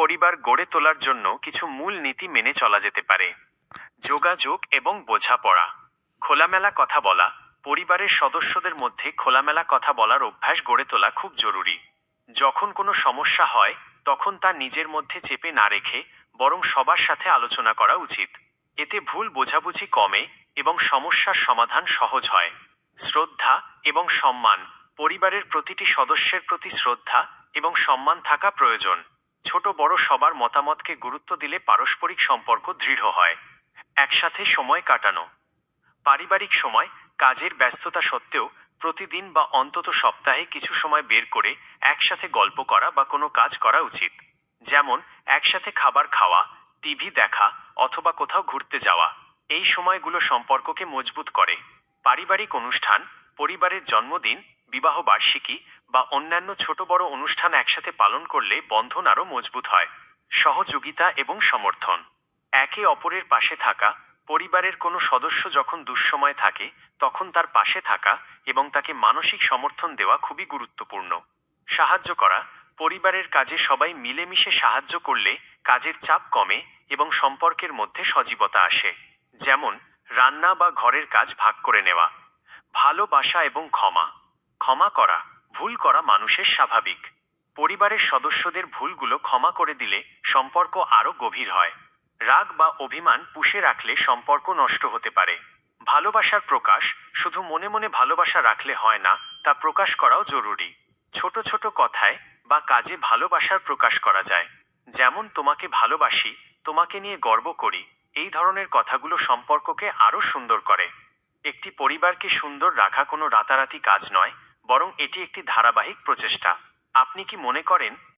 পরিবার গড়ে তোলার জন্য কিছু মূল নীতি মেনে চলা যেতে পারে। যোগাযোগ এবং বোঝাপড়া। খোলামেলা কথা বলা। পরিবারের সদস্যদের মধ্যে খোলামেলা কথা বলার অভ্যাস গড়ে তোলা খুব জরুরি। যখন কোনো সমস্যা হয়, তখন তা নিজের মধ্যে চেপে না রেখে বরং সবার সাথে আলোচনা করা উচিত। এতে ভুল বোঝাবুঝি কমে এবং সমস্যার সমাধান সহজ হয়। শ্রদ্ধা এবং সম্মান। পরিবারের প্রতিটি সদস্যের প্রতি শ্রদ্ধা এবং সম্মান থাকা প্রয়োজন। ছোট বড় সবার মতামতকে গুরুত্ব দিলে পারস্পরিক সম্পর্ক দৃঢ় হয়। একসাথে সময় কাটানো। পারিবারিক সময়, কাজের ব্যস্ততা সত্ত্বেও প্রতিদিন বা অন্তত সপ্তাহে কিছু সময় বের করে একসাথে গল্প করা বা কোনো কাজ করা উচিত। যেমন একসাথে খাবার খাওয়া, টিভি দেখা অথবা কোথাও ঘুরতে যাওয়া। এই সময়গুলো সম্পর্ককে মজবুত করে। পারিবারিক অনুষ্ঠান, পরিবারের জন্মদিন, বিবাহবার্ষিকী বা অন্যান্য ছোট বড় অনুষ্ঠান একসাথে পালন করলে বন্ধন আরও মজবুত হয়। সহযোগিতা এবং সমর্থন। একে অপরের পাশে থাকা। পরিবারের কোনো সদস্য যখন দুঃসময় থাকে, তখন তার পাশে থাকা এবং তাকে মানসিক সমর্থন দেওয়া খুবই গুরুত্বপূর্ণ। সাহায্য করা। পরিবারের কাজে সবাই মিলেমিশে সাহায্য করলে কাজের চাপ কমে এবং সম্পর্কের মধ্যে সজীবতা আসে। যেমন রান্না বা ঘরের কাজ ভাগ করে নেওয়া। ভালোবাসা এবং ক্ষমা। ক্ষমা করা, ভুল করা মানুষের স্বাভাবিক। পরিবারের সদস্যদের ভুলগুলো ক্ষমা করে দিলে সম্পর্ক আরও গভীর হয়। রাগ বা অভিমান পুষে রাখলে সম্পর্ক নষ্ট হতে পারে। ভালোবাসার প্রকাশ। শুধু মনে মনে ভালোবাসা রাখলে হয় না, তা প্রকাশ করাও জরুরি। ছোট ছোট কথায় বা কাজে ভালোবাসার প্রকাশ করা যায়। যেমন তোমাকে ভালোবাসি, তোমাকে নিয়ে গর্ব করি। এই ধরনের কথাগুলো সম্পর্ককে আরও সুন্দর করে। একটি পরিবারকে সুন্দর রাখা কোনো রাতারাতি কাজ নয়, বরং এটি একটি ধারাবাহিক প্রচেষ্টা। আপনি কি মনে করেন